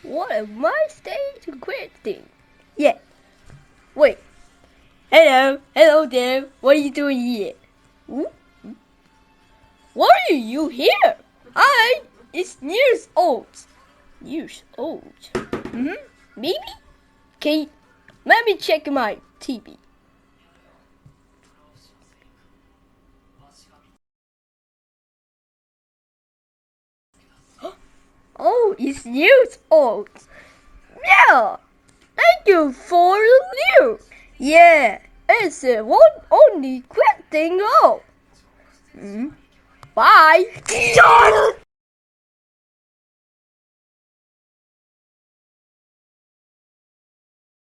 What a nice day to quit thing. Yeah. Wait. Hello there. What are you doing here? Ooh. Why are you here? Hi, it's years old. Years old? Maybe? Okay, let me check my TV. Oh, it's years old. Yeah, thank you for the news. Yeah, it's one only quick thing. Bye.